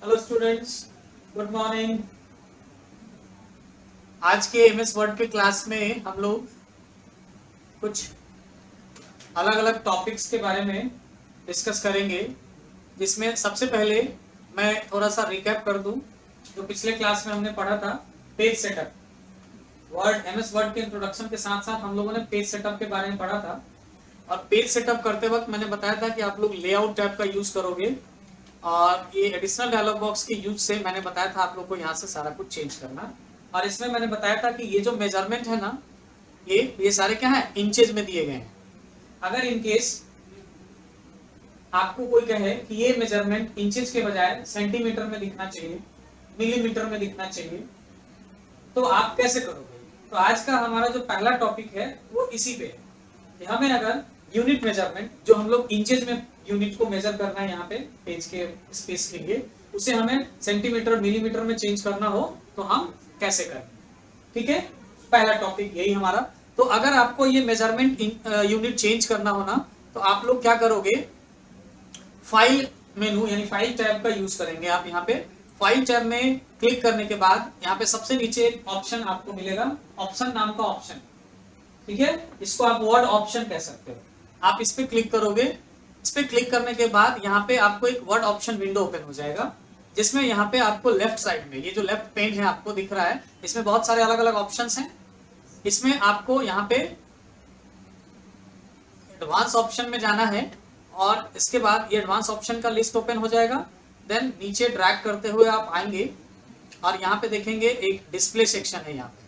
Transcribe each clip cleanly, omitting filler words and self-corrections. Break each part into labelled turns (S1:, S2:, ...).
S1: Hello students, good morning. आज के MS word के क्लास में हम लोग कुछ अलग अलग टॉपिक्स के बारे में डिस्कस करेंगे, जिसमें सबसे पहले मैं थोड़ा सा रिकैप कर दूं जो पिछले क्लास में हमने पढ़ा था। Page setup, word MS word के इंट्रोडक्शन के साथ साथ हम लोगों ने पेज सेटअप के बारे में पढ़ा था। और पेज सेटअप करते वक्त मैंने बताया था कि आप लोग लेआउट टैब का यूज करोगे, और ये एडिशनल डायलॉग बॉक्स के यूज से मैंने बताया था आप लोग को यहाँ से सारा कुछ चेंज करना। और इसमें मैंने बताया था कि ये जो मेजरमेंट है ना, ये सारे क्या है, इंचेज में दिए गए हैं। अगर इनकेस आपको कोई कहे कि ये मेजरमेंट इंचेज के बजाय सेंटीमीटर में दिखना चाहिए, मिलीमीटर में दिखना चाहिए, तो आप कैसे करोगे? तो आज का हमारा जो पहला टॉपिक है वो इसी पे है कि हमें अगर यूनिट मेजरमेंट, जो हम लोग इंचेज में यूनिट को मेजर करना है यहाँ पे पेज के स्पेस के लिए, उसे हमें सेंटीमीटर मिलीमीटर में चेंज करना हो तो हम कैसे करें। ठीक है, पहला टॉपिक यही हमारा। तो अगर आपको ये मेजरमेंट यूनिट चेंज करना हो ना, तो आप लोग क्या करोगे, फाइल मेनू यानी फाइल टैब का यूज करेंगे। आप यहाँ पे फाइल टैब में क्लिक करने के बाद यहाँ पे सबसे नीचे एक ऑप्शन आपको मिलेगा, ऑप्शन नाम का ऑप्शन। ठीक है, इसको आप वर्ड ऑप्शन कह सकते हो। आप इस पे क्लिक करोगे, इस पे क्लिक करने के बाद यहाँ पे आपको एक वर्ड ऑप्शन विंडो ओपन हो जाएगा, जिसमें यहाँ पे आपको लेफ्ट साइड में ये जो लेफ्ट पेन है आपको दिख रहा है, इसमें बहुत सारे अलग अलग ऑप्शंस हैं। इसमें आपको यहाँ पे एडवांस ऑप्शन में जाना है, और इसके बाद ये एडवांस ऑप्शन का लिस्ट ओपन हो जाएगा। देन नीचे ड्रैग करते हुए आप आएंगे और यहाँ पे देखेंगे एक डिस्प्ले सेक्शन है यहाँ पे।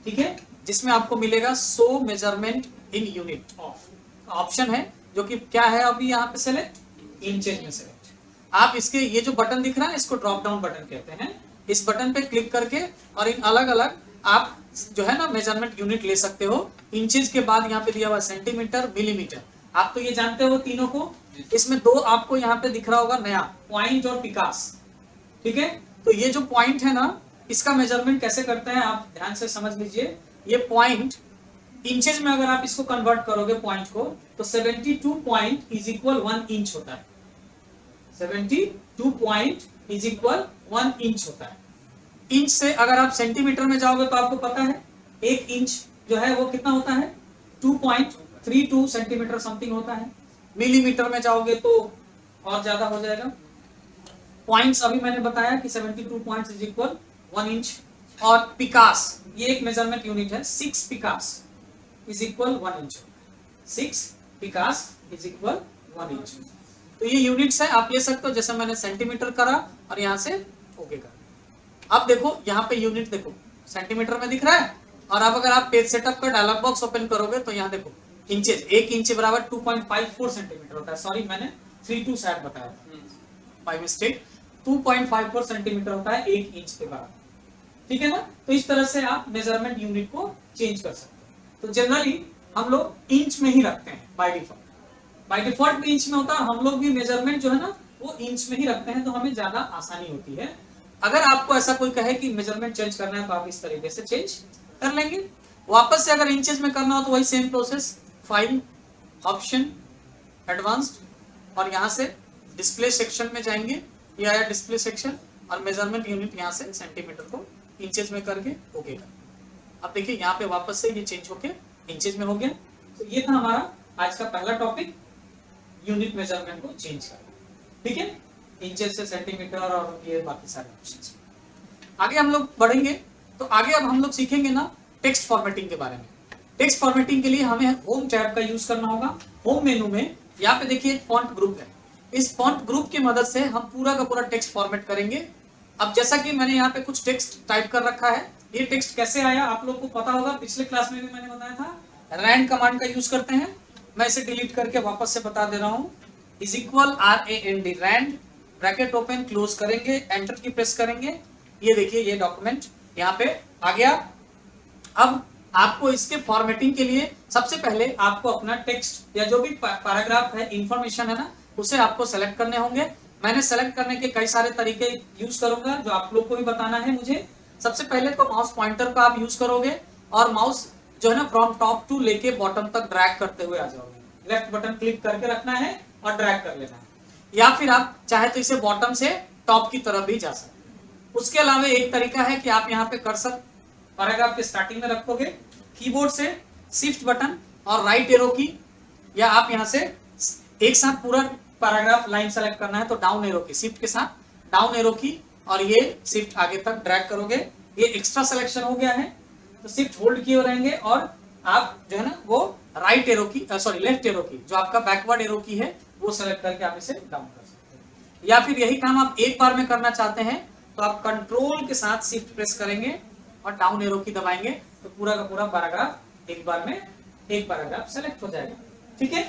S1: ठीक है, जिसमें आपको मिलेगा show measurement in unit of option है, जो कि क्या है अभी यहाँ पे सेलेक्ट इंचेज में सेलेक्ट। आप इसके ये जो बटन दिख रहा है इसको ड्रॉप डाउन बटन कहते हैं। इस बटन पे क्लिक करके और इन अलग अलग आप जो है ना मेजरमेंट यूनिट ले सकते हो। इंचेज के बाद यहाँ पे दिया हुआ सेंटीमीटर, मिलीमीटर, आप तो ये जानते हो तीनों को। इसमें दो आपको यहाँ पे दिख रहा होगा नया, पॉइंट और पिकास। ठीक है, तो ये जो पॉइंट है ना, इसका मेजरमेंट कैसे करते हैं आप ध्यान से समझ लीजिए। ये पॉइंट इंचेज में अगर आप इसको कन्वर्ट करोगे पॉइंट को, तो 72 पॉइंट इज इक्वल 1 इंच होता है। 72 पॉइंट इज इक्वल 1 इंच होता है। इंच से अगर आप सेंटीमीटर में जाओगे तो आपको पता है एक इंच जो है वो कितना होता है, 2.32 सेंटीमीटर समथिंग होता है। मिलीमीटर में जाओगे तो और ज्यादा हो जाएगा। पॉइंट्स अभी मैंने बताया कि 72 पॉइंट्स इज इक्वल 1 इंच। और पिकास, ये एक मेजरमेंट यूनिट है, 6 पिकास इज इक्वल 1 इंच। 6 पिकास इज इक्वल 1 इंच। तो ये यूनिट्स है, आप ले सकते हो। जैसे मैंने सेंटीमीटर करा और यहाँ से ओके कर। अब देखो यहाँ पे यूनिट देखो सेंटीमीटर में दिख रहा है। और अब अगर आप पेज सेटअप का डायलॉग बॉक्स ओपन करोगे तो यहाँ देखो इंचेज, 1 इंच बराबर 2.54 सेंटीमीटर होता है। सॉरी, मैंने 32 शायद बताया था, बाय मिस्टेक। 2.54 सेंटीमीटर होता है 1 इंच के बराबर। ठीक है ना, तो इस तरह से आप मेजरमेंट यूनिट को चेंज कर सकते हैं। तो जनरली हम लोग इंच में ही रखते हैं बाय डिफॉल्ट। बाय डिफॉल्ट भी इंच में होता है, हम लोग भी मेजरमेंट जो है ना वो इंच में ही रखते हैं, तो हमें ज्यादा आसानी होती है। अगर आपको ऐसा कोई कहे कि मेजरमेंट चेंज करना है तो आप इस तरीके से चेंज कर लेंगे। वापस से अगर इंचेस में करना हो तो वही same process, file, option, advanced, और यहाँ से डिस्प्ले सेक्शन में जाएंगे। ये आया डिस्प्ले सेक्शन, और मेजरमेंट यूनिट यहाँ से सेंटीमीटर को इंचेस में करके ओके कर। अब देखिए यहाँ पे वापस से ये चेंज होके इंचेस में हो गया। तो ये था हमारा आज का पहला टॉपिक, यूनिट मेजरमेंट को चेंज करना। ठीक है, इंचेस से सेंटीमीटर और ये बाकी सारे ऑप्शंस। आगे हम लोग बढ़ेंगे, तो आगे अब हम लोग सीखेंगे ना टेक्स्ट फॉर्मेटिंग के बारे में। टेक्स्ट फॉर्मेटिंग के लिए हमें होम टैब का यूज करना होगा। होम मेनू में यहाँ पे देखिए फॉन्ट ग्रुप है। इस फॉन्ट ग्रुप की मदद से हम पूरा का पूरा टेक्स्ट फॉर्मेट करेंगे। अब जैसा कि मैंने यहाँ पे कुछ टेक्स्ट टाइप कर रखा है, ये टेक्स्ट कैसे आया आप लोग को पता होगा, पिछले क्लास में भी मैंने बताया था। रैंड कमांड का यूज करते हैं। मैं इसे डिलीट करके वापस से बता दे रहा हूँ। Is equal RAND, RAND, bracket open close करेंगे, एंटर की प्रेस करेंगे। ये देखिए ये डॉक्यूमेंट यहाँ पे आ गया। अब आपको इसके फॉर्मेटिंग के लिए सबसे पहले आपको अपना टेक्स्ट या जो भी पैराग्राफ है, इंफॉर्मेशन है ना, उसे आपको सेलेक्ट करने होंगे। मैंने सेलेक्ट करने के कई सारे तरीके यूज करूंगा जो आप लोग को भी बताना है मुझे। सबसे पहले तो माउस पॉइंटर का आप यूज करोगे, और माउस जो है ना फ्रॉम टॉप टू लेके बॉटम तक ड्रैग करते हुए आ जाओगे। लेफ्ट बटन क्लिक करके रखना है और ड्रैग कर लेना है। या फिर आप चाहे तो इसे बॉटम से टॉप की तरफ भी जा सकते हैं। उसके अलावा एक तरीका है कि आप यहाँ पे कर्सर पैराग्राफ के स्टार्टिंग में रखोगे, कीबोर्ड से शिफ्ट बटन और राइट एरो की, या आप यहाँ से एक साथ पूरा पैराग्राफ लाइन सेलेक्ट करना है तो डाउन एरो की, शिफ्ट के साथ डाउन एरो की और ये शिफ्ट आगे तक ड्रैग करोगे, ये एक्स्ट्रा सिलेक्शन हो गया है। तो शिफ्ट होल्ड किए रहेंगे और आप जो है ना वो राइट एरो की, सॉरी लेफ्ट एरो की, जो आपका बैकवर्ड एरो की है वो सेलेक्ट करके आप इसे डाउन कर सकते हैं। या फिर यही काम आप एक बार में करना चाहते हैं तो आप कंट्रोल के साथ शिफ्ट प्रेस करेंगे और डाउन एरो की दबाएंगे तो पूरा का पूरा पैराग्राफ एक बार में एक पैराग्राफ सेलेक्ट हो जाएगा। ठीक है,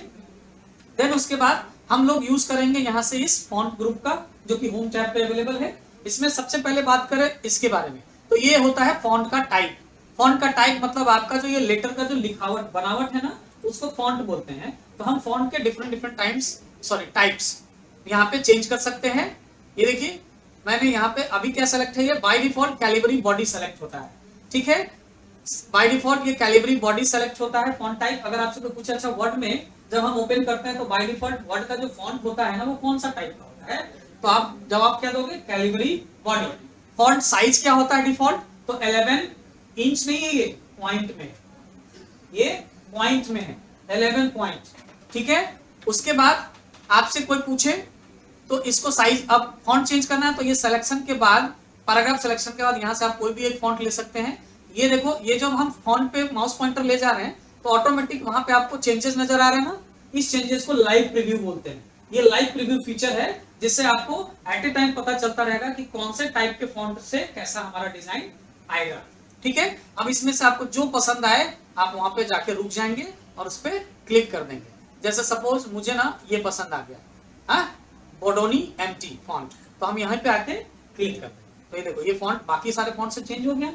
S1: देन उसके बाद हम लोग यूज करेंगे यहाँ से इस फॉन्ट ग्रुप का, जो कि होम टैब पे अवेलेबल है। इसमें सबसे पहले बात करें इसके बारे में, तो ये होता है फॉन्ट का टाइप। फॉन्ट का टाइप मतलब आपका जो ये लेटर का जो लिखावट बनावट है ना, उसको फॉन्ट बोलते हैं। तो हम फॉन्ट के डिफरेंट टाइप्स यहाँ पे चेंज कर सकते हैं। ये देखिए मैंने यहाँ पे अभी क्या सेलेक्ट है, ये by default Calibri body select होता है। ठीक है, बाय डिफॉल्ट ये कैलिबरी बॉडी सेलेक्ट होता है फॉन्ट टाइप। अगर आपसे कोई पूछे अच्छा वर्ड में जब हम ओपन करते हैं तो बाय डिफॉल्ट वर्ड का जो फॉन्ट होता है ना वो कौन सा टाइप का होता है, तो आप जवाब क्या दोगे, कैलिबरी बॉडी। फॉन्ट साइज क्या होता है डिफॉल्ट, तो 11 इंच नहीं है, ये पॉइंट में, ये पॉइंट में है 11 पॉइंट। ठीक है, उसके बाद आपसे कोई पूछे तो इसको साइज, अब फॉन्ट चेंज करना है तो ये सिलेक्शन के बाद, पैराग्राफ सिलेक्शन के बाद यहाँ से आप कोई भी एक फॉन्ट ले सकते हैं। ये देखो, ये जब हम फॉन्ट पे माउस पॉइंटर ले जा रहे हैं तो ऑटोमेटिक वहां पे आपको चेंजेस नजर आ रहे हैं ना, इस चेंजेस को लाइव प्रीव्यू बोलते हैं। ये लाइव प्रीव्यू फीचर है जिससे आपको एट ए टाइम पता चलता रहेगा कि कौन से टाइप के फॉन्ट से कैसा हमारा डिजाइन आएगा। ठीक है, अब इसमें से आपको जो पसंद आए आप वहां पे जाके रुक जाएंगे और उस पर क्लिक कर देंगे। जैसे सपोज मुझे ना ये पसंद आ गया, हाँ, बोडोनी एम्प्टी फॉन्ट, तो हम यहाँ पे आके क्लिक कर देंगे। तो ये देखो, ये फॉन्ट बाकी सारे फॉन्ट से चेंज हो गया।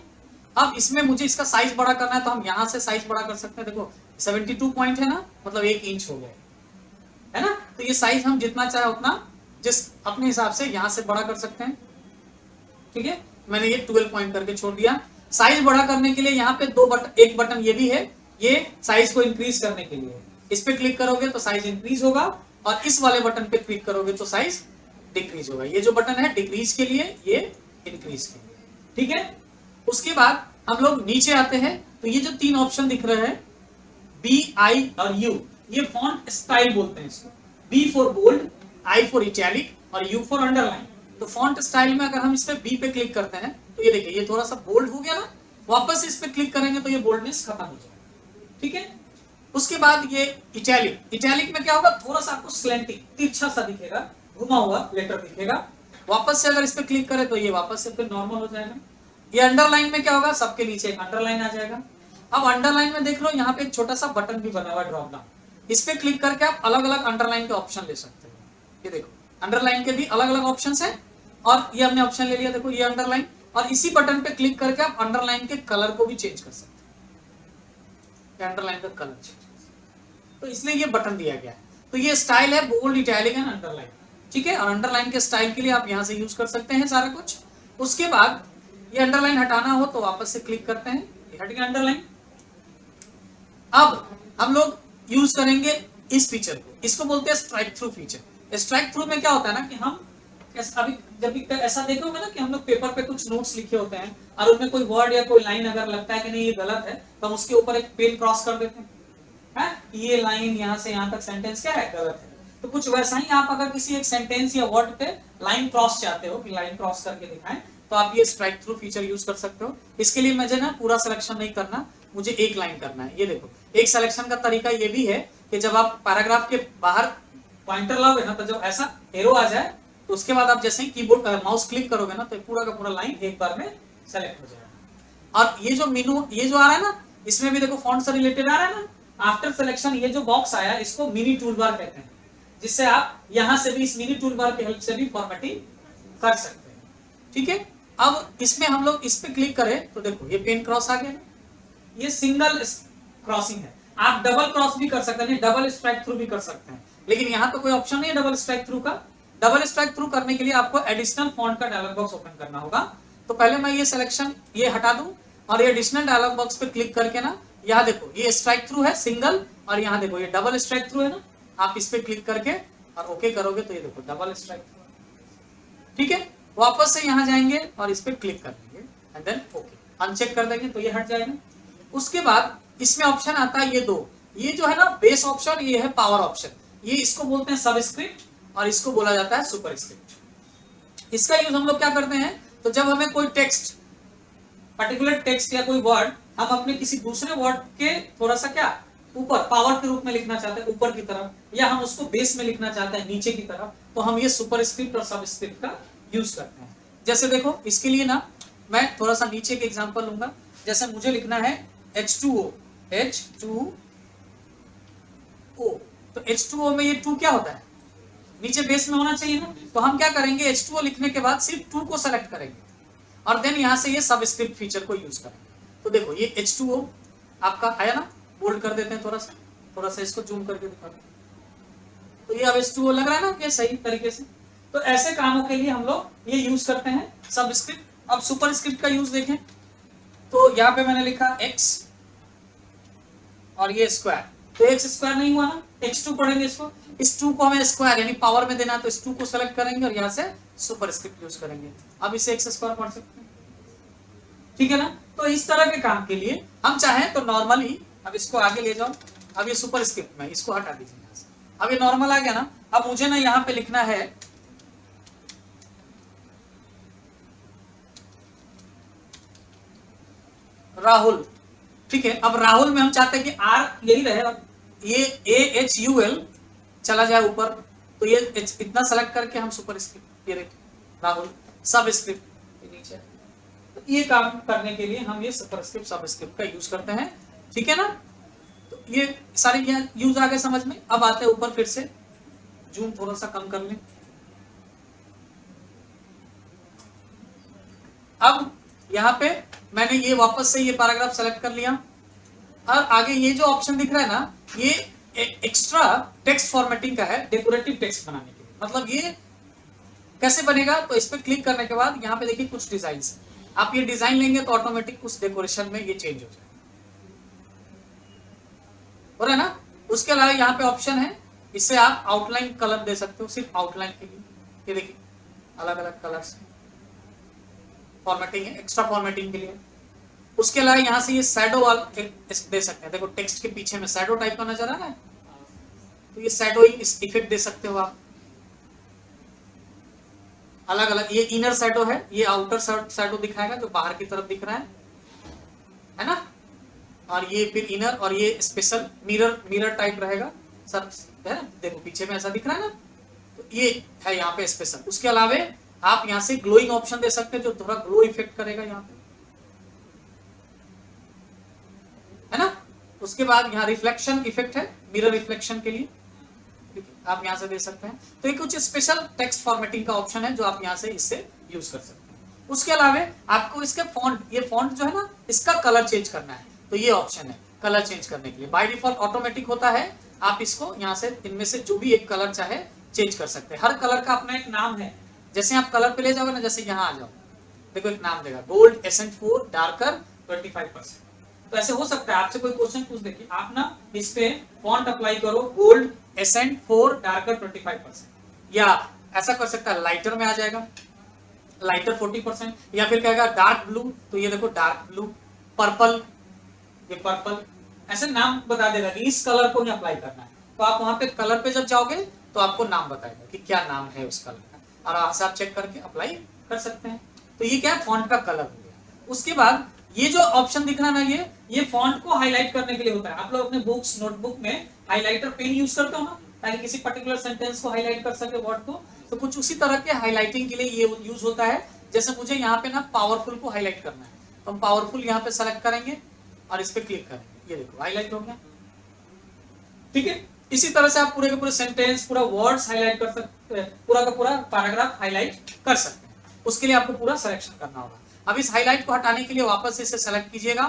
S1: अब इसमें मुझे इसका साइज बड़ा करना है तो हम यहाँ से साइज बड़ा कर सकते हैं। देखो 72 पॉइंट है ना, मतलब 1 इंच हो गया है ना। तो ये साइज हम जितना चाहे उतना जिस अपने हिसाब से यहाँ से बड़ा कर सकते हैं। ठीक है, मैंने ये 12 पॉइंट करके छोड़ दिया। साइज बड़ा करने के लिए यहाँ पे एक बटन ये भी है, ये साइज को इंक्रीज करने के लिए। इस पे क्लिक करोगे तो साइज इंक्रीज होगा और इस वाले बटन पे क्लिक करोगे तो साइज डिक्रीज होगा। ये जो बटन है डिक्रीज के लिए, ये इंक्रीज के लिए। ठीक है, उसके बाद हम लोग नीचे आते हैं तो ये जो 3 ऑप्शन दिख रहे हैं बी, आई और यू, ये फॉन्ट स्टाइल बोलते हैं इसको। B for bold, I for italic और यू फॉर अंडरलाइन। तो फॉन्ट स्टाइल में अगर हम इस पे बी पे क्लिक करते हैं तो ये देखिए ये थोड़ा सा बोल्ड हो गया ना, वापस इस पे क्लिक करेंगे तो ये बोल्डनेस खत्म हो जाएगा। ठीक है, उसके बाद ये इटैलिक, इटैलिक में क्या होगा, थोड़ा सा आपको स्लैंटिंग तिरछा सा दिखेगा, घुमा हुआ लेटर दिखेगा। वापस से अगर इस पे क्लिक करें तो ये वापस से फिर नॉर्मल हो जाएगा। ये अंडरलाइन में क्या होगा, सबके नीचे एक अंडरलाइन आ जाएगा। अब अंडरलाइन में देख लो यहाँ पे एक छोटा सा बटन भी बना हुआ है, ड्रॉप डाउन, इस पे क्लिक करके आप अलग अलग अंडरलाइन के ऑप्शन ले सकते हैं। ये देखो अंडरलाइन के भी अलग अलग ऑप्शन है और ये हमने ऑप्शन ले लिया, देखो ये अंडरलाइन, और इसी बटन पे क्लिक करके आप अंडरलाइन के कलर को भी चेंज कर सकते हैं, अंडरलाइन का कलर चेंज। तो इसलिए ये बटन दिया गया है। तो ये स्टाइल है बोल्ड, इटैलिक एंड अंडरलाइन। ठीक है, और अंडरलाइन के स्टाइल के लिए आप यहाँ से यूज कर सकते हैं सारा कुछ। उसके बाद ये अंडरलाइन हटाना हो तो वापस से क्लिक करते हैं, ये हट गया अंडरलाइन। अब हम लोग यूज करेंगे इस फीचर को, इसको बोलते हैं strike through feature. Strike through में क्या होता है ना कि हम अभी जब भी ऐसा देखोगे ना कि हम लोग पेपर पे कुछ नोट्स लिखे होते हैं और उनमें कोई वर्ड या कोई लाइन अगर लगता है कि नहीं ये गलत है तो हम उसके ऊपर एक पेन क्रॉस कर देते हैं, ये लाइन यहाँ से यहाँ तक सेंटेंस क्या है, गलत है। तो कुछ वैसा ही आप अगर किसी एक सेंटेंस या वर्ड पे लाइन क्रॉस चाहते हो कि लाइन क्रॉस करके दिखाएं तो आप ये स्ट्राइक थ्रू फीचर यूज कर सकते हो। इसके लिए मुझे ना पूरा सिलेक्शन नहीं करना, मुझे एक लाइन करना है। ये देखो एक सिलेक्शन का तरीका ये भी है कि जब आप पैराग्राफ के बाहर पॉइंटर लाओगे ना तो जब ऐसा एरो आ जाए तो उसके बाद आप जैसे ही कीबोर्ड माउस क्लिक करोगे ना तो पूरा का पूरा लाइन एक बार में सेलेक्ट हो जाएगा। और ये जो मेनू ये जो आ रहा है ना, इसमें भी देखो फॉन्ट से रिलेटेड आ रहा है ना, आफ्टर सिलेक्शन ये जो बॉक्स आया इसको मिनी टूल बार कहते हैं, जिससे आप यहां से भी इस मिनी टूल बार की हेल्प से भी फॉर्मेटिंग कर सकते हैं। ठीक है, अब इसमें हम लोग इस पे क्लिक करें तो देखो ये पेन क्रॉस आ गया ना, ये सिंगल क्रॉसिंग है। आप डबल क्रॉस भी कर सकते हैं, डबल स्ट्राइक थ्रू भी कर सकते हैं, लेकिन यहाँ तो कोई ऑप्शन नहीं है डबल स्ट्राइक थ्रू का। डबल स्ट्राइक थ्रू करने के लिए आपको एडिशनल फॉन्ट का डायलॉग बॉक्स ओपन करना होगा। तो पहले मैं ये सिलेक्शन ये हटा दूं और ये एडिशनल डायलॉग बॉक्स पे क्लिक करके ना यहाँ देखो ये स्ट्राइक थ्रू है सिंगल, और यहाँ देखो ये डबल स्ट्राइक थ्रू है ना, आप इस पे क्लिक करके और ओके करोगे तो ये देखो डबल स्ट्राइक थ्रू। ठीक है, वापस से यहाँ जाएंगे और इस पे क्लिक कर देंगे एंड देन ओके, अनचेक कर देंगे तो ये हट जाएगा। उसके बाद इसमें ऑप्शन आता है ये दो, ये जो है ना बेस ऑप्शन, ये है पावर ऑप्शन, ये इसको बोलते हैं सबस्क्रिप्ट और इसको बोला जाता है सुपरस्क्रिप्ट। इसका यूज हम लोग क्या करते हैं, तो जब हमें कोई टेक्स्ट, पर्टिकुलर टेक्स्ट या कोई वर्ड हम अपने किसी दूसरे वर्ड के थोड़ा सा क्या ऊपर पावर के रूप में लिखना चाहते हैं ऊपर की तरफ, या हम उसको बेस में लिखना चाहते हैं नीचे की तरफ, तो हम ये सुपरस्क्रिप्ट और सबस्क्रिप्ट का यूज करते हैं। जैसे देखो इसके लिए ना मैं थोड़ा सा नीचे के एग्जांपल लूंगा, जैसे मुझे लिखना है H2O, H2O, तो H2O में ये 2 क्या होता है, नीचे बेस में होना चाहिए ना, तो हम क्या करेंगे H2O लिखने के बाद सिर्फ 2 को सेलेक्ट करेंगे और देन यहां से ये सबस्क्रिप्ट फीचर को यूज करेंगे। तो देखो ये H2O आपका आया ना, बोल्ड कर देते हैं थोड़ा सा इसको जूम करके दिखा दो, तो ये अब H2O लग रहा है ना ये सही तरीके से। तो ऐसे कामों के लिए हम लोग ये यूज करते हैं सबस्क्रिप्ट। अब सुपरस्क्रिप्ट का यूज देखें, तो यहाँ पे मैंने लिखा x और ये स्क्वायर, तो x स्क्वायर नहीं हुआ ना, x2 पढ़ेंगे इसको, इस 2 को हमें स्क्वायर यानी पावर में देना है, तो इस 2 को सेलेक्ट करेंगे और यहाँ से सुपरस्क्रिप्ट यूज करेंगे, अब इसे x स्क्वायर पढ़ सकते हैं, ठीक है ना। तो इस तरह के काम के लिए हम चाहें तो नॉर्मली, अब इसको आगे ले जाओ, अब ये सुपरस्क्रिप्ट में इसको हटा दीजिए यहाँ से, अब ये नॉर्मल आ गया ना। अब मुझे ना यहाँ पे लिखना है राहुल, ठीक है। अब राहुल में हम चाहते हैं कि R यही रहे और ये AHUL चला जाए ऊपर, तो ये इतना सेलेक्ट करके हम सुपरस्क्रिप्ट, ये राहुल सबस्क्रिप्ट नीचे, तो ये काम करने के लिए हम ये सुपरस्क्रिप्ट सबस्क्रिप्ट का यूज करते हैं, ठीक है ना। तो ये सारे यूज आ गए समझ में। अब आते हैं ऊपर, फिर से जूम थोड़ा सा कम कर लें। अब यहाँ पे मैंने ये वापस से ये पैराग्राफ सेलेक्ट कर लिया और आगे ये जो ऑप्शन दिख रहा है ना, ये एक्स्ट्रा टेक्स्ट फॉर्मेटिंग का है, डेकोरेटिव टेक्स्ट बनाने के लिए। मतलब ये कैसे बनेगा, तो इस पर क्लिक करने के बाद यहाँ पे देखिए कुछ डिजाइन, आप ये डिजाइन लेंगे तो ऑटोमेटिक उस डेकोरेशन में ये चेंज हो जाएगा, हो रहा है ना। उसके अलावा यहाँ पे ऑप्शन है, इससे आप आउटलाइन कलर दे सकते हो, सिर्फ आउटलाइन के लिए, ये देखिए अलग अलग कलर्स फॉर्मेटिंग है, एक्स्ट्रा फॉर्मेटिंग के लिए। उसके अलावा यहाँ से ये शैडो वाला दे सकते हैं, देखो टेक्स्ट के पीछे में शैडो टाइप का नजर आ रहा है, तो ये शैडो इफेक्ट दे सकते हो आप, अलग अलग। ये इनर शैडो है, ये आउटर शैडो दिखाएगा जो बाहर की तरफ दिख रहा है ना, और ये फिर इनर, और ये स्पेशल मिरर टाइप रहेगा सब, है ना, देखो पीछे में ऐसा दिख रहा है ना, तो ये है यहाँ पे स्पेशल। उसके अलावा आप यहाँ से ग्लोइंग ऑप्शन दे सकते हैं जो थोड़ा ग्लो इफेक्ट करेगा यहाँ पे, है ना। उसके बाद यहाँ रिफ्लेक्शन इफेक्ट है, मिरर रिफ्लेक्शन के लिए आप यहाँ से दे सकते हैं। तो ये कुछ स्पेशल टेक्स्ट फॉर्मेटिंग का ऑप्शन है जो आप यहाँ से इससे यूज कर सकते हैं। उसके अलावा आपको इसके फॉन्ट, ये फॉन्ट जो है ना, इसका कलर चेंज करना है, तो ये ऑप्शन है कलर चेंज करने के लिए। बाय डिफॉल्ट ऑटोमेटिक होता है, आप इसको यहाँ से इनमें से जो भी एक कलर चाहे चेंज कर सकते हैं। हर कलर का अपना एक नाम है, जैसे आप कलर पे ले जाओगे ना, जैसे यहाँ आ जाओ, देखो एक नाम देगा गोल्ड एसेंट 4 डार्कर 25%। तो ऐसे हो सकता है आपसे कोई क्वेश्चन पूछ दे कि आप ना इस पे फॉन्ट अप्लाई करो गोल्ड एसेंट 4 डार्कर 25%, या ऐसा कर सकता है लाइटर में आ जाएगा लाइटर 40%, या फिर कहेगा डार्क ब्लू, तो ये देखो डार्क ब्लू, पर्पल, ये पर्पल, ऐसे नाम बता देगा कि इस कलर को नहीं अप्लाई करना है। तो आप वहां पे कलर पे जब जाओगे तो आपको नाम बताएगा कि क्या नाम है उस कलर का, और वहां से आप चेक करके अप्लाई कर सकते हैं। तो ये क्या है, फॉन्ट का कलर हो गया। उसके बाद ये जो ऑप्शन दिख रहा है ना, ये फॉन्ट को हाईलाइट करने के लिए होता है। आप लोग अपने बुक्स नोटबुक में हाइलाइटर पेन यूज करते हो ना, ताकि किसी पर्टिकुलर सेंटेंस को हाईलाइट कर सके वर्ड को, तो कुछ उसी तरह के हाईलाइटिंग के लिए ये यूज होता है। जैसे मुझे यहाँ पे ना पावरफुल को हाईलाइट करना है, तो हम पावरफुल यहाँ पे सेलेक्ट करेंगे और इस पे क्लिक करेंगे, ये देखो हाईलाइट हो गया, ठीक है। इसी तरह से आप पूरे के पूरे सेंटेंस, पूरा वर्ड्स हाईलाइट कर सकते हैं, पूरा का पूरा पैराग्राफ हाईलाइट कर सकते हैं। उसके लिए आपको पूरा सिलेक्शन करना होगा। अब इस हाईलाइट को हटाने के लिए वापस से इसे सेलेक्ट कीजिएगा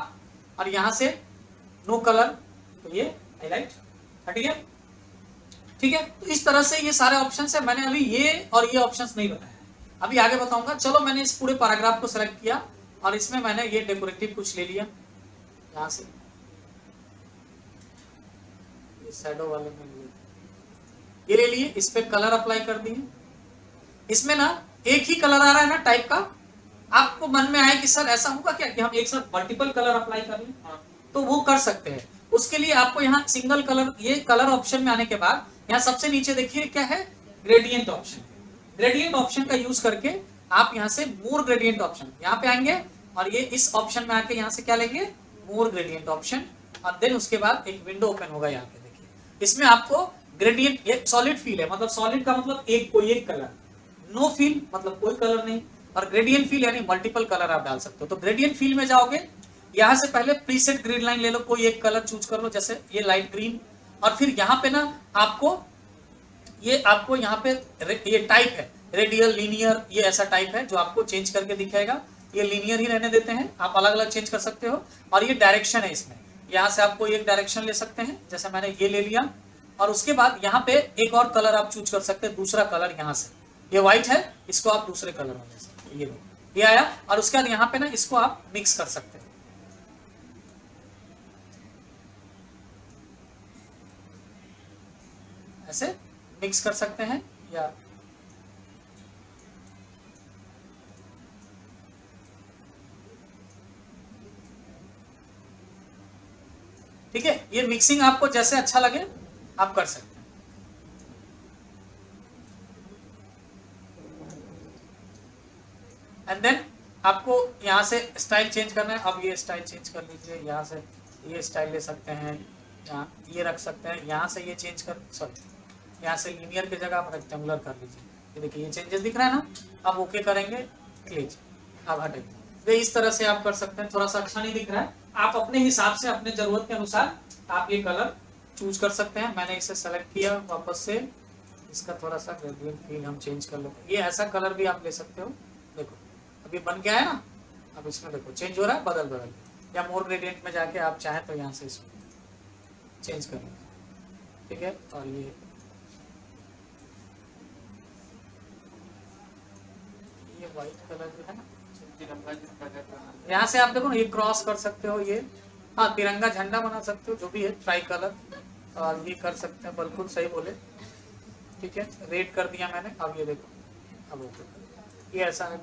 S1: और यहाँ से नो कलर, तो ये हाईलाइट हट गया, ठीक है। तो इस तरह से ये सारे ऑप्शंस है। मैंने अभी ये और ये ऑप्शंस नहीं बताया, अभी आगे बताऊंगा। चलो मैंने इस पूरे पैराग्राफ को सेलेक्ट किया और इसमें मैंने ये डेकोरेटिव कुछ ले लिया, यहाँ से शैडो वाले में ये ले लिए, इस पे कलर अप्लाई कर दिए। इसमें ना एक ही कलर आ रहा है ना टाइप का, आपको मन में आए कि सर ऐसा होगा क्या कि हम एक साथ मल्टीपल कलर अप्लाई कर लें, तो वो कर सकते हैं। उसके लिए आपको यहाँ सिंगल कलर, ये कलर ऑप्शन में आने के बाद यहाँ सबसे नीचे देखिए क्या है, ग्रेडियंट ऑप्शन। ग्रेडियंट ऑप्शन का यूज करके आप यहाँ से मोर ग्रेडियंट ऑप्शन यहाँ पे आएंगे और ये इस ऑप्शन में आके यहाँ से क्या लेंगे, मोर ग्रेडियंट ऑप्शन, और देन उसके बाद एक विंडो ओपन होगा यहाँ पे। देखिए इसमें आपको ग्रेडियंट, ये सॉलिड फील है, मतलब सॉलिड का मतलब एक कोई एक कलर, नो फील मतलब कोई कलर नहीं, और ग्रेडियंट फील यानी मल्टीपल कलर आप डाल सकते हो। तो ग्रेडियंट फील में जाओगे, यहाँ से पहले प्रीसेट ग्रिड लाइन ले लो, कोई एक कलर चूज कर लो, जैसे ये लाइट ग्रीन, और फिर यहाँ पे ना आपको यहाँ पे ये टाइप है रेडियल, लीनियर, ये ऐसा टाइप है जो आपको चेंज करके दिखाएगा। ये लीनियर ही रहने देते हैं, आप अलग अलग चेंज कर सकते हो। और ये डायरेक्शन है, इसमें यहाँ से आप कोई एक डायरेक्शन ले सकते हैं, जैसे मैंने ये ले लिया, और उसके बाद यहाँ पे एक और कलर आप चूज कर सकते हैं, दूसरा कलर यहाँ से, ये व्हाइट है, इसको आप दूसरे कलर में ले सकते हैं, ये आया। और उसके बाद यहाँ पे ना इसको आप मिक्स कर सकते हैं, ऐसे मिक्स कर सकते हैं, या ठीक है, ये मिक्सिंग आपको जैसे अच्छा लगे आप कर सकते हैं। एंड देन आपको यहाँ से स्टाइल चेंज करना है, अब ये स्टाइल चेंज कर लीजिए, यहाँ से ये स्टाइल ले सकते हैं, यहाँ ये रख सकते हैं, यहाँ से ये चेंज कर, सॉरी यहाँ से लीनियर की जगह आप रेक्टेंगुलर कर लीजिए। ये देखिए ये चेंजेस दिख रहा है ना, अब ओके करेंगे, क्लिक, अब हटेंगे। तो इस तरह से आप कर सकते हैं। थोड़ा सा अच्छा नहीं दिख रहा है, आप अपने हिसाब से अपने जरूरत के अनुसार आप ये कलर चूज कर सकते हैं। मैंने इसे सेलेक्ट किया, वापस से इसका थोड़ा सा ग्रेडियंट फील हम चेंज कर लेते हैं। ये ऐसा कलर भी आप ले सकते हो, देखो अभी बन गया है ना, अब इसमें देखो चेंज हो रहा है, बदल बदल, या मोर ग्रेडियंट में जाके आप चाहें तो यहाँ से इसको चेंज कर लेंगे, ठीक है। और ये व्हाइट कलर जो है ना, यहाँ से आप देखो ना, ये क्रॉस कर सकते हो, ये हाँ तिरंगा झंडा बना सकते हो, जो भी है ट्राई कलर, और ये कर सकते हैं, बिल्कुल सही बोले, ठीक है। रेड कर दिया मैंने, अब ये देखो, अब ये ऐसा है,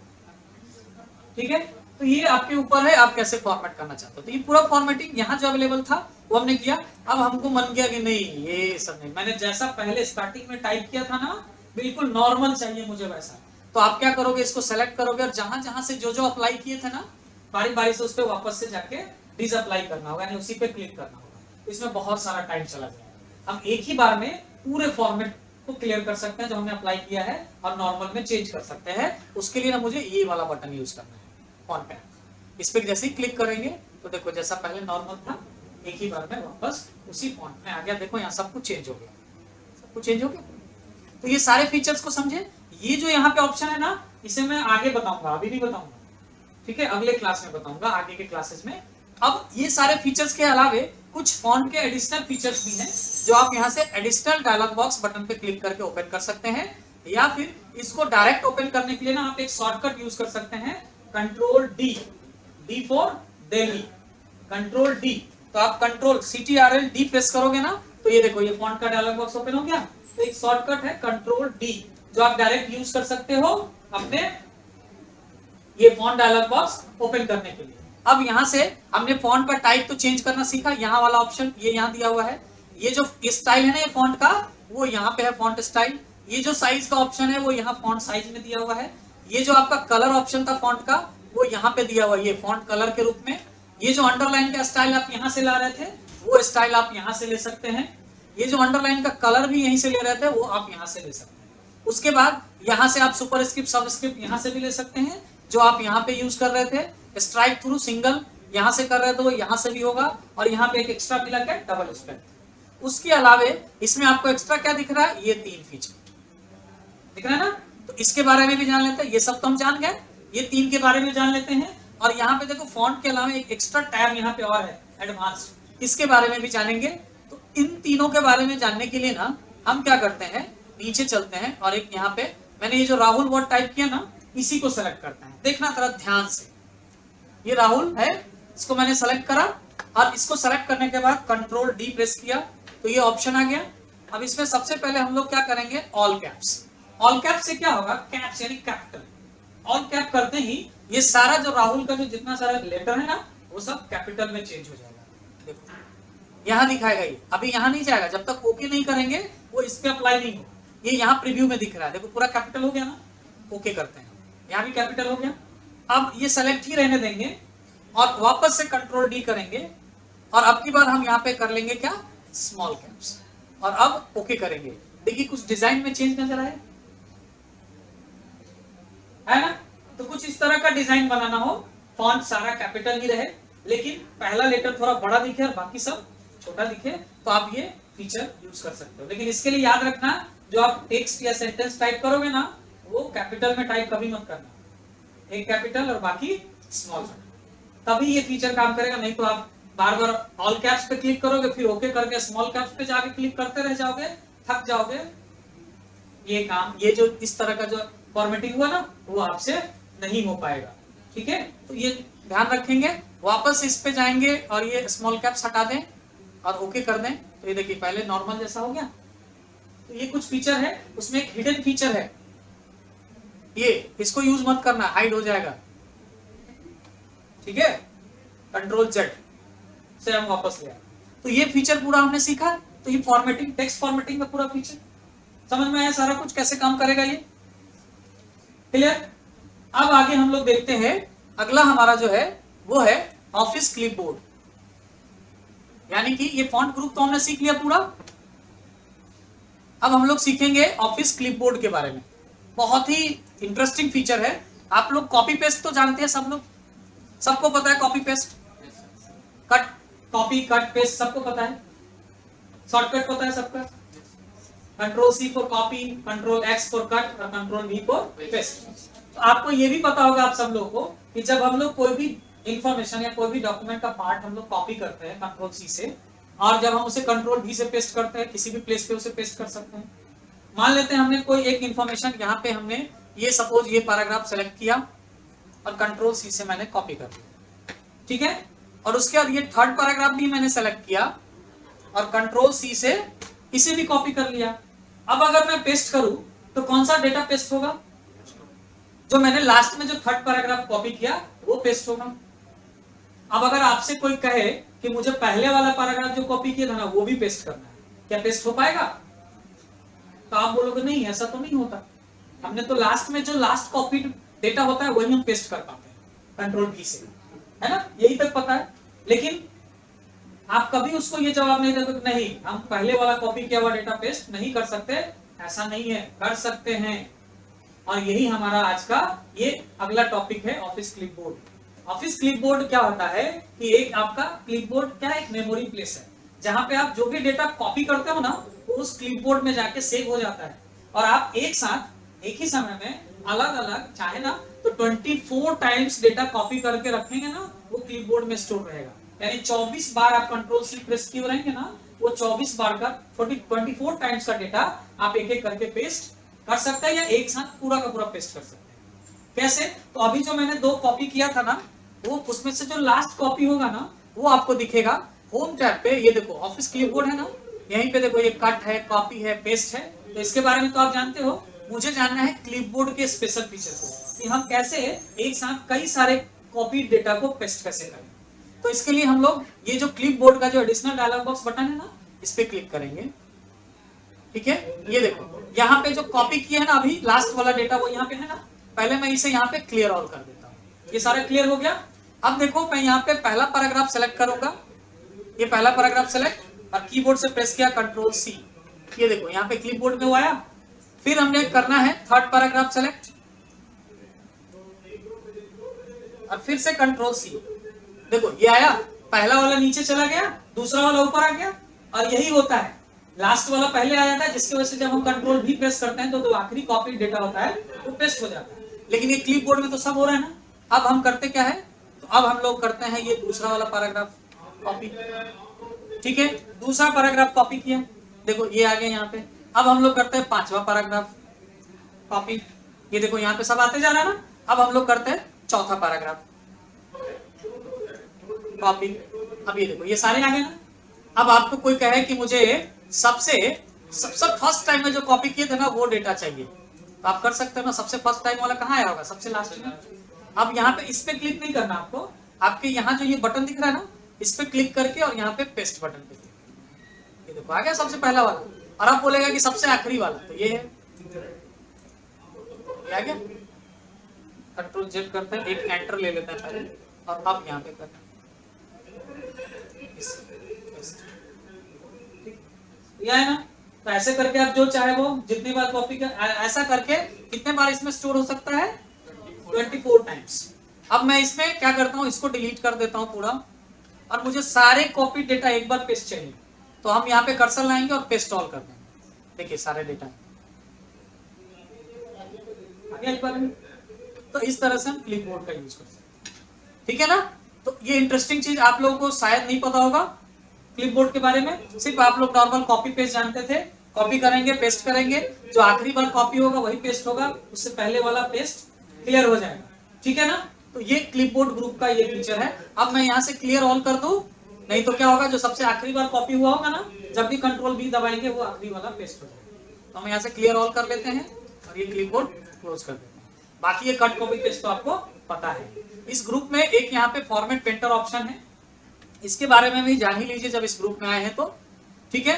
S1: ठीक है। तो ये आपके ऊपर है, आप कैसे फॉर्मेट करना चाहते हो। तो ये पूरा फॉर्मेटिंग यहाँ जो अवेलेबल था वो हमने किया। अब हमको मन किया कि नहीं ये सब नहीं, मैंने जैसा पहले स्टार्टिंग में टाइप किया था ना, बिल्कुल नॉर्मल चाहिए मुझे वैसा। तो आप क्या करोगे, इसको सेलेक्ट करोगे और जहां जहां से जो अप्लाई किए थे ना, बारी बारी से उस पर वापस से जाके डिसअप्लाई करना होगा, यानी उसी पे क्लिक करना होगा। तो इसमें बहुत सारा टाइम चला जाएगा। हम एक ही बार में पूरे फॉर्मेट को क्लियर कर सकते हैं जो हमने अप्लाई किया है, और नॉर्मल में चेंज कर सकते हैं। उसके लिए ना मुझे ये वाला बटन यूज करना है, फॉन्ट पैड। इस पे जैसे ही क्लिक करेंगे तो देखो जैसा पहले नॉर्मल था, एक ही बार में वापस उसी फॉन्ट में आ गया। देखो यहाँ सब कुछ चेंज हो गया, सब कुछ चेंज हो गया। तो ये सारे फीचर्स को समझे। ये जो यहाँ पे ऑप्शन है ना, इसे मैं आगे बताऊंगा, अभी नहीं बताऊंगा, ठीक है, अगले क्लास में बताऊंगा, आगे के क्लासेस में। अब ये सारे फीचर्स के अलावे कुछ फॉन्ट के एडिशनल फीचर्स भी हैं, जो आप यहाँ से एडिशनल डायलॉग बॉक्स बटन पे क्लिक करके ओपन कर सकते हैं, या फिर इसको डायरेक्ट ओपन करने के लिए ना आप एक शॉर्टकट यूज कर सकते हैं, control D, D for Delhi, control D. तो आप कंट्रोल CTRL D प्रेस करोगे ना, तो ये देखो ये फॉन्ट का डायलॉग बॉक्स ओपन हो गया। तो एक शॉर्टकट है कंट्रोल D, जो आप डायरेक्ट यूज कर सकते हो अपने ये फॉन्ट डायलॉग बॉक्स ओपन करने के लिए। अब यहाँ से हमने फॉन्ट का टाइप तो चेंज करना सीखा, यहाँ वाला ऑप्शन ये यहाँ दिया हुआ है। ये जो स्टाइल है ना ये फॉन्ट का, वो यहाँ पे है फॉन्ट स्टाइल। ये जो साइज का ऑप्शन है वो यहाँ फॉन्ट साइज में दिया हुआ है। ये जो आपका कलर ऑप्शन था फॉन्ट का, वो यहाँ पे दिया हुआ है, ये फॉन्ट कलर के रूप में। ये जो अंडरलाइन का स्टाइल आप यहाँ से ला रहे थे, वो स्टाइल आप यहाँ से ले सकते हैं। ये जो अंडरलाइन का कलर भी यहीं से ले रहे थे, वो आप यहाँ से ले सकते हैं। उसके बाद यहाँ से आप सुपरस्क्रिप्ट सबस्क्रिप्ट यहाँ से भी ले सकते हैं, जो आप यहाँ पे यूज कर रहे थे। स्ट्राइक थ्रू सिंगल यहाँ से कर रहे थे, वो यहाँ से भी होगा। और यहाँ पे एक एक्स्ट्रा मिला क्या, डबल स्पेक्ट। उसके अलावे इसमें आपको एक्स्ट्रा क्या दिख रहा है, ये 3 फीचर दिख रहा है ना। तो इसके बारे में भी जान लेते हैं। ये सब तो हम जान गए, ये 3 के बारे में जान लेते हैं। और यहाँ पे देखो फॉन्ट के अलावा एक एक्स्ट्रा टैब यहाँ पे और है, एडवांस, इसके बारे में भी जानेंगे। तो इन तीनों के बारे में जानने के लिए ना हम क्या करते हैं, नीचे चलते हैं और एक यहाँ पे मैंने ये जो राहुल वर्ड टाइप किया ना, इसी को सेलेक्ट करते हैं। देखना थोड़ा ध्यान से, ये राहुल है, इसको मैंने सेलेक्ट करा और इसको सेलेक्ट करने के बाद कंट्रोल D प्रेस किया तो ये ऑप्शन आ गया। अब इसमें सबसे पहले हम लोग क्या करेंगे, ऑल कैप्स। ऑल कैप से क्या होगा, कैप्स यानी कैपिटल, ऑल कैप करते ही ये सारा जो राहुल का जो जितना सारा लेटर है ना वो सब कैपिटल में चेंज हो जाएगा। देखो यहाँ दिखाएगा, ये अभी यहाँ नहीं जाएगा जब तक ओके नहीं करेंगे, वो इस पे अप्लाई नहीं होगा। ये यहाँ प्रीव्यू में दिख रहा है, देखो पूरा कैपिटल हो गया ना, ओके करते हैं, यहाँ भी कैपिटल हो गया। अब ये सेलेक्ट ही रहने देंगे और वापस से कंट्रोल डी करेंगे और अब की बार हम यहाँ पे कर लेंगे क्या, स्मॉल कैप्स, और अब ओके करेंगे। देखिए कुछ डिजाइन में चेंज नजर आया है ना। तो कुछ इस तरह का डिजाइन बनाना हो, फॉन्ट सारा कैपिटल ही रहे लेकिन पहला लेटर थोड़ा बड़ा दिखे और बाकी सब छोटा दिखे, तो आप ये फीचर यूज कर सकते हो। लेकिन इसके लिए याद रखना, जो आप टेक्स्ट या सेंटेंस टाइप करोगे ना वो कैपिटल में टाइप कभी मत करना, एक कैपिटल और बाकी स्मॉल, तभी ये फीचर काम करेगा। नहीं तो आप बार बार ऑल कैप्स पे क्लिक करोगे फिर ओके करके स्मॉल कैप्स पे जाके क्लिक करते रह जाओगे, थक जाओगे। ये काम, ये जो इस तरह का जो फॉर्मेटिंग हुआ ना वो आपसे नहीं हो पाएगा, ठीक है। तो ये ध्यान रखेंगे, वापस इस पे जाएंगे और ये स्मॉल कैप्स हटा दें और ओके कर दें, तो ये देखिए पहले नॉर्मल जैसा हो गया। तो ये कुछ फीचर है, उसमें एक हिडन फीचर है, ये इसको यूज मत करना, हाइड हो जाएगा, ठीक है। कंट्रोल जेड से हम वापस ले आए, तो ये फीचर पूरा हमने सीखा। तो ये फॉर्मेटिंग, टेक्स्ट फॉर्मेटिंग का पूरा फीचर समझ में आया, सारा कुछ कैसे काम करेगा ये, क्लियर। अब आगे हम लोग देखते हैं, अगला हमारा जो है वो है ऑफिस क्लिपबोर्ड, यानी कि ये फॉन्ट ग्रुप तो हमने सीख लिया पूरा। अब हम लोग सीखेंगे ऑफिस क्लिपबोर्ड के बारे में, बहुत ही इंटरेस्टिंग फीचर है। आप लोग कॉपी पेस्ट तो जानते हैं, सब लोग, सबको पता है copy paste, cut, copy cut paste सबको पता है, शॉर्टकट पता है सबका, control C for copy, control X for cut और कंट्रोल वी फॉर पेस्ट। तो आपको ये भी पता होगा आप सब लोगों को कि जब हम लोग कोई भी इंफॉर्मेशन या कोई भी डॉक्यूमेंट का पार्ट हम लोग कॉपी करते हैं कंट्रोल सी से, और जब हम उसे कंट्रोल वी से पेस्ट करते हैं, किसी भी प्लेस पे उसे पेस्ट कर सकते हैं। मान लेते हैं हमने कोई एक इंफॉर्मेशन यहाँ पे हमने ये सपोज ये पैराग्राफ सेलेक्ट किया और कंट्रोल सी से मैंने कॉपी कर दिया, ठीक है। और उसके बाद ये थर्ड पैराग्राफ भी मैंने सेलेक्ट किया और कंट्रोल सी से इसे भी कॉपी कर लिया। अब अगर मैं पेस्ट करूं तो कौन सा डेटा पेस्ट होगा, जो मैंने लास्ट में जो थर्ड पैराग्राफ कॉपी किया वो पेस्ट होगा। अब अगर आपसे कोई कहे कि मुझे पहले वाला पैराग्राफ जो कॉपी किया था ना वो भी पेस्ट करना है, क्या पेस्ट हो पाएगा? तो आप बोलोगे नहीं, ऐसा तो नहीं होता, हमने तो लास्ट में जो लास्ट कॉपी डेटा होता है वही हम पेस्ट कर पाते हैं कंट्रोल भी से, है ना, यही तक पता है। लेकिन आप कभी उसको ये जवाब नहीं देते, नहीं हम पहले वाला कॉपी किया हुआ डेटा पेस्ट नहीं कर सकते, ऐसा नहीं है, कर सकते हैं। और यही हमारा आज का ये अगला टॉपिक है, ऑफिस क्लिपबोर्ड। ऑफिस क्लिपबोर्ड क्या होता है कि एक आपका क्लिपबोर्ड क्या है, एक मेमोरी प्लेस है जहां पे आप जो भी डेटा कॉपी करते हो ना वो उस क्लिपबोर्ड में जाके सेव हो जाता है, और आप एक साथ एक ही समय में अलग अलग चाहे ना तो 24 टाइम्स डेटा कॉपी करके रखेंगे ना, वो क्लिपबोर्ड में स्टोर रहेगा। यानी 24 बार आप कंट्रोल सी प्रेस किए रहेंगे ना, वो 24 बार का 24 टाइम्स का डेटा आप एक एक करके पेस्ट कर सकते हैं, या एक साथ पूरा का पूरा पेस्ट कर सकते हैं। कैसे? तो अभी जो मैंने 2 कॉपी किया था ना, वो उसमें से जो लास्ट कॉपी होगा ना वो आपको दिखेगा होम टैब पे। ये देखो ऑफिस क्लिपबोर्ड है ना, यहीं पे देखो ये कट है, कॉपी है, पेस्ट है। तो इसके बारे में तो आप जानते हो, मुझे जानना है क्लिपबोर्ड के स्पेशल फीचर को, कि हम कैसे एक साथ कई सारे कॉपी डेटा को पेस्ट कैसे करें। तो इसके लिए हम लोग ये जो क्लिपबोर्ड का जो एडिशनल डायलॉग बॉक्स बटन है ना, इस पे क्लिक करेंगे, ठीक है। ये देखो यहाँ पे जो कॉपी किया है ना अभी लास्ट वाला डेटा वो यहाँ पे है ना, पहले मैं इसे यहाँ पे क्लियर ऑल कर देता हूँ, ये सारा क्लियर हो गया। अब देखो मैं यहाँ पे पहला पैराग्राफ सेलेक्ट करूंगा, ये पहला पैराग्राफ सेलेक्ट और कीबोर्ड से प्रेस किया कंट्रोल सी, ये देखो यहाँ पे क्लिपबोर्ड में वो आया। फिर हमने करना है थर्ड पैराग्राफ सेलेक्ट और फिर से कंट्रोल सी, देखो ये आया, पहला वाला नीचे चला गया, दूसरा वाला ऊपर आ गया। और यही होता है, लास्ट वाला पहले आया था जिसकी वजह से जब हम कंट्रोल भी प्रेस करते हैं तो आखिरी कॉपी डेटा होता है वो पेस्ट हो जाता है। लेकिन ये क्लिपबोर्ड में तो सब हो रहा है ना। अब हम करते क्या है, तो अब हम लोग करते हैं ये दूसरा वाला पैराग्राफ कॉपी, ठीक है। दूसरा पैराग्राफ कॉपी किया, देखो ये आ गया यहाँ पे। अब हम लोग करते हैं 5वां पैराग्राफ कॉपी, ये देखो यहाँ पे सब आते जा रहा है ना। अब हम लोग करते हैं 4था पैराग्राफ कॉपी, अब ये देखो ये सारे आ गए ना। अब आपको कोई कहे कि मुझे सबसे फर्स्ट टाइम में जो कॉपी किए थे ना वो डेटा चाहिए, तो आप कर सकते हो ना, सबसे फर्स्ट टाइम वाला कहाँ आया होगा, सबसे लास्ट में। अब यहाँ पे इस पे क्लिक नहीं करना आपको, आपके यहाँ जो ये बटन दिख रहा है ना, इस पे क्लिक करके और यहाँ पे पेस्ट बटन पे क्लिक, ये देखो आ गया सबसे पहला वाला। और आप बोलेगा कि सबसे आखिरी वाला, तो ये है, आ गया। कंट्रोल जेड करते हैं, एक एंटर ले लेते हैं पहले, और अब यहाँ पे करते हैं यह है ना। तो ऐसे करके आप जो चाहे वो जितनी बार कॉपी कर, ऐसा करके कितने बार इसमें स्टोर हो सकता है, 24 टाइम्स। अब मैं इसमें क्या करता हूँ, इसको डिलीट कर देता हूँ पूरा, और मुझे सारे कॉपी डेटा एक बार पेस्ट चाहिए, तो हम यहाँ पे कर्सर लाएंगे और पेस्ट ऑल कर देंगे। देखिए सारे डेटा आगे एक बार में। तो इस तरह से हम क्लिपबोर्ड का यूज कर सकते हैं, ठीक है ना। तो ये इंटरेस्टिंग चीज आप लोगों को शायद नहीं पता होगा क्लिपबोर्ड के बारे में, सिर्फ आप लोग नॉर्मल कॉपी पेस्ट जानते थे, कॉपी करेंगे पेस्ट करेंगे, जो आखिरी बार कॉपी होगा वही पेस्ट होगा, उससे पहले वाला पेस्ट क्लियर हो जाएगा, ठीक है ना। तो ये क्लिपबोर्ड ग्रुप का ये फीचर है। अब मैं यहाँ से क्लियर ऑल कर दूं, नहीं तो क्या होगा, जो सबसे आखिरी बार कॉपी हुआ होगा ना, जब भी कंट्रोल भी दबाएंगे वो आखिरी वाला पेस्ट हो जाएगा। तो हम यहाँ से क्लियर ऑल कर लेते हैं और ये क्लिपबोर्ड क्लोज कर देते हैं। बाकी ये कट कॉपी पेस्ट तो आपको पता है। इस ग्रुप में एक यहाँ पे फॉर्मेट पेंटर ऑप्शन है, इसके बारे में भी जान ही लीजिए जब इस ग्रुप में आए हैं तो, ठीक है।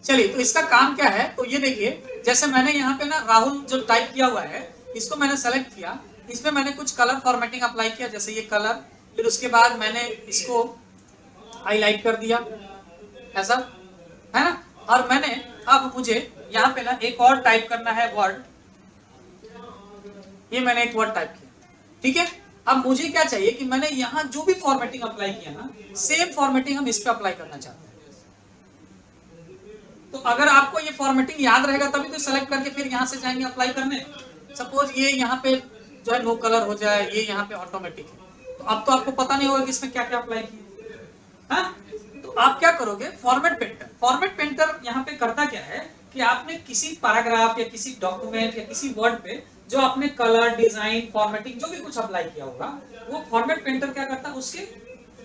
S1: चलिए, तो इसका काम क्या है, तो ये देखिए, जैसे मैंने यहाँ पे ना राहुल जो टाइप किया हुआ है, इसको मैंने सेलेक्ट किया, इसमें मैंने कुछ कलर फॉर्मेटिंग अप्लाई किया, जैसे ये कलर, फिर उसके बाद मैंने इसको हाईलाइट कर दिया, ऐसा है ना। और मैंने अब मुझे यहाँ पे ना एक और टाइप करना है वर्ड, ये मैंने एक वर्ड टाइप किया, ठीक है। अब मुझे क्या चाहिए कि मैंने यहाँ जो भी फॉर्मेटिंग अप्लाई किया ना, सेम फॉर्मेटिंग हम इस पे अप्लाई करना चाहते हैं। तो अगर आपको ये फॉर्मेटिंग याद रहेगा तभी तो सेलेक्ट करके फिर यहाँ से जाएंगे अप्लाई करने। सपोज ये यहाँ पे जो है नो कलर हो जाए, ये यहाँ पे ऑटोमेटिक है, तो अब तो आपको पता नहीं होगा कि इसमें क्या क्या अप्लाई किया, तो आप क्या करोगे, फॉर्मेट पेंटर। फॉर्मेट पेंटर यहाँ पे करता क्या है कि आपने किसी पैराग्राफ या किसी डॉक्यूमेंट या किसी वर्ड पे जो आपने कलर, डिजाइन, फॉर्मेटिंग जो भी कुछ अप्लाई किया होगा, वो फॉर्मेट पेंटर क्या करता है, उसके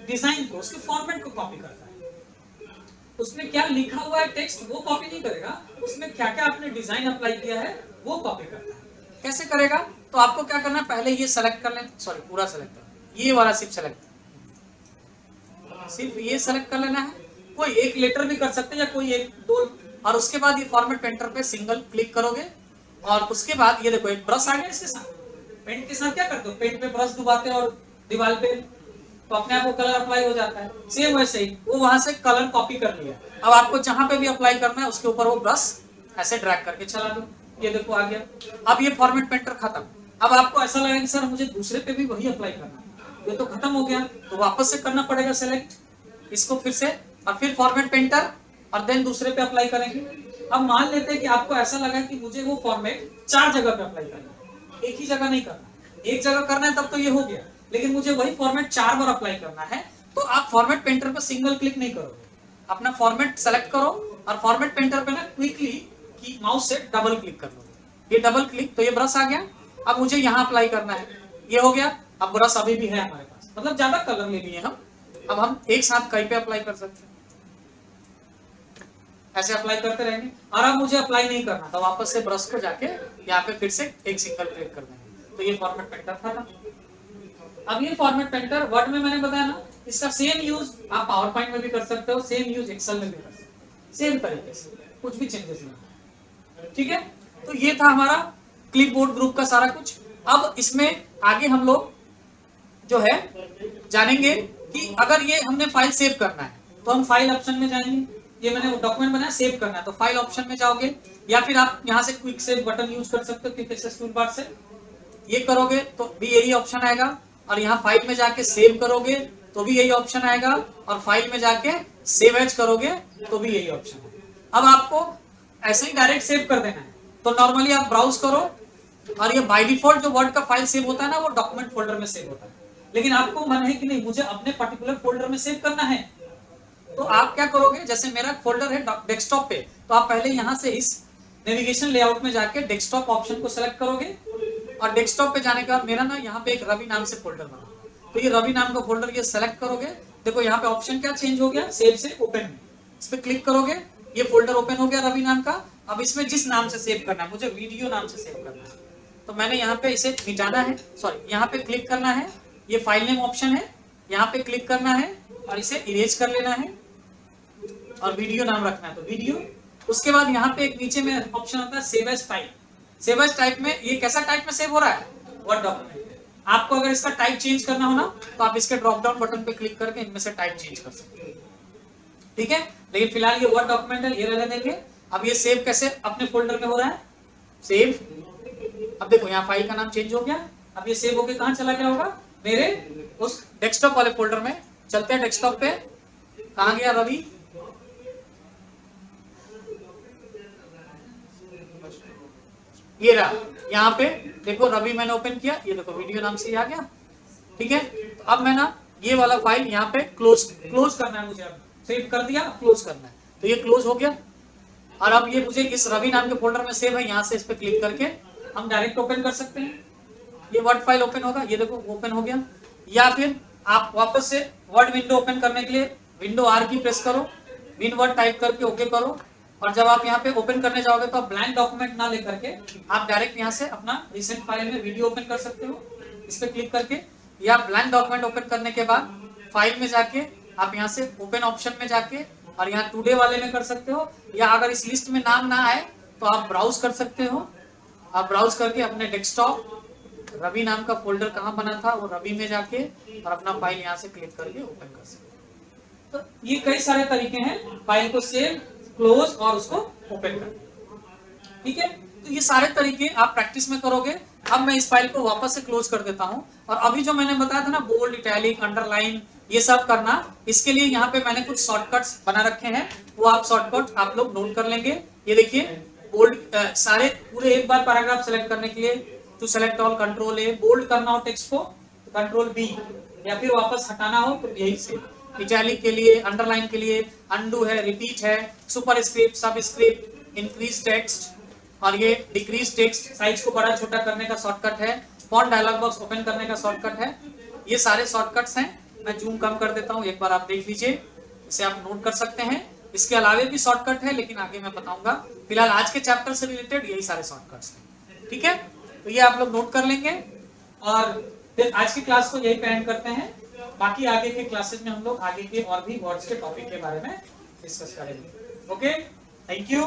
S1: डिजाइन को, उसके फॉर्मेट को कॉपी करता है। उसमें क्या लिखा हुआ है टेक्स्ट वो कॉपी नहीं करेगा, उसमें क्या क्या आपने डिजाइन अप्लाई किया है वो कॉपी करता है। कैसे करेगा, तो आपको क्या करना है, पहले ये सेलेक्ट कर लें, सॉरी पूरा सेलेक्ट कर, ये वाला सिर्फ सेलेक्ट, सिर्फ ये सेलेक्ट कर लेना है। कोई एक लेटर भी कर सकते हैं या कोई एक दो, और उसके बाद ये फॉर्मेट पेंटर पे सिंगल क्लिक करोगे, और उसके बाद ये देखो एक ब्रश आ गया इसके साथ। पेंट के साथ क्या करते हो, पेंट पे ब्रश डुबाते और दीवार पे, तो अपने आप को कलर अप्लाई हो जाता है। सेम वैसे ही वो वहां से कलर कॉपी कर लिया, अब आपको जहां पे भी अप्लाई करना है उसके ऊपर वो ब्रश ऐसे ड्रैग करके चला दो, ये देखो आ गया। अब ये फॉर्मेट पेंटर खत्म। अब आपको ऐसा लगेगा सर मुझे दूसरे पे भी वही अप्लाई करना है, ये तो खत्म हो गया, तो वापस से करना पड़ेगा सेलेक्ट इसको फिर से, और फिर फॉर्मेट पेंटर, और देन दूसरे पे अप्लाई करेंगे। अब मान लेते हैं कि आपको ऐसा लगा कि मुझे वो फॉर्मेट 4 जगह पे अप्लाई करना है, एक ही जगह नहीं करना, एक जगह करना है तब तो ये हो गया, लेकिन मुझे वही फॉर्मेट 4 बार अप्लाई करना है, तो आप फॉर्मेट पेंटर पर सिंगल क्लिक नहीं करोगे, अपना फॉर्मेट सेलेक्ट करो और फॉर्मेट पेंटर पे ना क्विकली की माउस से डबल क्लिक कर लोगे, ये डबल क्लिक तो ये ब्रश आ गया। अब मुझे यहाँ अप्लाई करना है, ये हो गया। अब ब्रश अभी भी है हमारे पास, मतलब ज्यादा कलर ले लिए हम, अब हम एक साथ कहीं पे अप्लाई कर सकते हैं, ऐसे अप्लाई करते रहेंगे। और अब मुझे अप्लाई नहीं करना, तो वापस से ब्रश को जाके यहाँ पे फिर से एक सिंगल क्लिक कर देंगे, तो ये फॉर्मेट पेंटर था ना। अब ये फॉर्मेट पेंटर वर्ड में मैंने बताया ना, इसका सेम यूज आप पावर पॉइंट में भी कर सकते हो, सेम यूज एक्सेल में भी कर सकते हो, सेम तरीके से, कुछ भी चेंजेस नहीं, ठीक है। तो ये था हमारा क्लिपबोर्ड ग्रुप का सारा कुछ। अब इसमें आगे हम लोग जो है जानेंगे कि अगर ये हमने फाइल सेव करना है तो हम फाइल ऑप्शन में जाएंगे, ये मैंने डॉक्यूमेंट बनाया सेव करना है तो फाइल ऑप्शन में जाओगे, या फिर आप यहाँ से क्विक सेव बटन यूज कर सकते हो, क्विक एक्सेस टूलबार से ये करोगे तो भी यही ऑप्शन आएगा, और यहाँ फाइल में जाके सेव करोगे तो भी यही ऑप्शन आएगा, और फाइल में जाके सेव एज करोगे तो भी यही ऑप्शन है। अब आपको ऐसे ही डायरेक्ट सेव कर देना है, तो नॉर्मली आप ब्राउज करो, और ये बाय डिफॉल्ट जो वर्ड का फाइल सेव होता है ना वो डॉक्यूमेंट फोल्डर में सेव होता है, लेकिन आपको मन है कि नहीं मुझे अपने पर्टिकुलर फोल्डर में सेव करना है, तो आप क्या करोगे, जैसे मेरा फोल्डर है डेस्कटॉप पे, तो आप पहले यहाँ से इस नेविगेशन लेआउट में जाके डेस्कटॉप ऑप्शन को सिलेक्ट करोगे, और डेस्कटॉप पे जाने के बाद मेरा ना यहाँ पे एक रवि नाम से फोल्डर बना, तो ये रवि नाम का फोल्डर ये सेलेक्ट करोगे, देखो यहाँ पे ऑप्शन क्या चेंज हो गया, सेव से ओपन में, इस पे क्लिक करोगे, ये फोल्डर ओपन हो गया रवि नाम का, अब इसमें जिस नाम से सेव करना है, मुझे वीडियो नाम से सेव करना है, तो मैंने यहाँ पे इसे मिटाना है, सॉरी यहाँ पे क्लिक करना है, ये फाइल नेम ऑप्शन है, यहाँ पे क्लिक करना है और इसे इरेज कर लेना है और वीडियो नाम रखना है, तो वीडियो। उसके बाद यहाँ पे एक नीचे में ऑप्शन आता है save as type. Save as type में ये कैसा टाइप में सेव हो रहा है, वर्ड डॉक्यूमेंट। आपको अगर इसका टाइप चेंज करना हो ना तो आप इसके ड्रॉप डाउन बटन पे क्लिक करके इनमें से टाइप चेंज कर सकते हैं, ठीक है। लेकिन फिलहाल ये वर्ड डॉक्यूमेंट है, ये रहने देंगे। अब ये सेव कैसे अपने फोल्डर में हो रहा है, सेव। अब देखो यहाँ फाइल का नाम चेंज हो गया, अब ये सेव होके कहाँ चला गया होगा, मेरे उस डेस्कटॉप वाले फोल्डर में। चलते हैं डेस्कटॉप पे, कहाँ गया रवि, ये रहा यहाँ पे देखो रवि मैंने ओपन किया, ये देखो वीडियो नाम से ही आ गया, ठीक है। तो अब मैं ना ये वाला फाइल यहाँ पे क्लोज करना है मुझे, अब सेव कर दिया, क्लोज करना है, तो ये क्लोज हो गया। और अब ये मुझे इस रवि नाम के फोल्डर में सेव है, यहाँ से इस पे क्लिक करके हम डायरेक्ट ओपन कर सकते हैं, ये वर्ड फाइल ओपन होगा, ये देखो ओपन हो गया। या फिर आप वापस से वर्ड विंडो ओपन करने के लिए विंडो आर की प्रेस करो, विन वर्ड टाइप करके ओके करो, और जब आप यहाँ पे ओपन करने जाओगे तो आप ब्लैंक डॉक्यूमेंट ना लेकर के आप डायरेक्ट यहाँ से अपना रिसेंट फाइल में वीडियो ओपन कर सकते हो, इस पे क्लिक करके। या ब्लैंक डॉक्यूमेंट ओपन करने के बाद फाइल में जाके आप यहाँ से ओपन ऑप्शन में जाके और यहाँ टुडे वाले में कर सकते हो, या अगर इस लिस्ट में नाम ना आए तो आप ब्राउज कर सकते हो। आप ब्राउज करके अपने डेस्कटॉप रवि नाम का फोल्डर कहाँ बना था वो रवि में जाके और अपना फाइल यहाँ से क्लिक करके ओपन कर सकते हो। तो ये कई सारे तरीके हैं फाइल को सेव, क्लोज और उसको ओपन करना, ठीक है। तो ये सारे तरीके आप प्रैक्टिस में करोगे। अब मैं इस फाइल को वापस से क्लोज कर देता हूं, और अभी जो मैंने बताया था ना बोल्ड, इटैलिक, अंडरलाइन, ये सब करना, इसके लिए यहाँ पे मैंने कुछ शॉर्टकट्स बना रखे हैं, वो आप शॉर्टकट आप लोग नोट कर लेंगे। ये देखिए बोल्ड, सारे पूरे एक बार पैराग्राफ सेलेक्ट करने के लिए to select all control A, bold करना हो टेक्स्ट को कंट्रोल बी, या फिर वापस हटाना हो तो यही से। इटैलिक के लिए, अंडरलाइन के लिए अनडू है, रिपीट है, सुपरस्क्रिप्ट, सबस्क्रिप्ट, इंक्रीज टेक्स्ट, और ये डिक्रीज टेक्स्ट, साइज को बड़ा छोटा करने का शॉर्टकट है, फॉन्ट डायलॉग बॉक्स ओपन करने का शॉर्टकट है। ये सारे शॉर्टकट्स हैं, मैं जूम कम कर देता हूँ, एक बार आप देख लीजिए, इसे आप नोट कर सकते हैं। इसके अलावा भी शॉर्टकट है लेकिन आगे मैं बताऊंगा, फिलहाल आज के चैप्टर से रिलेटेड यही सारे शॉर्टकट्स हैं, ठीक है। तो ये आप लोग नोट कर लेंगे, और फिर आज की क्लास को यही पे एंड करते हैं। बाकी आगे के क्लासेस में हम लोग आगे के और भी वर्ड्स के टॉपिक के बारे में डिस्कस करेंगे। Okay, thank you.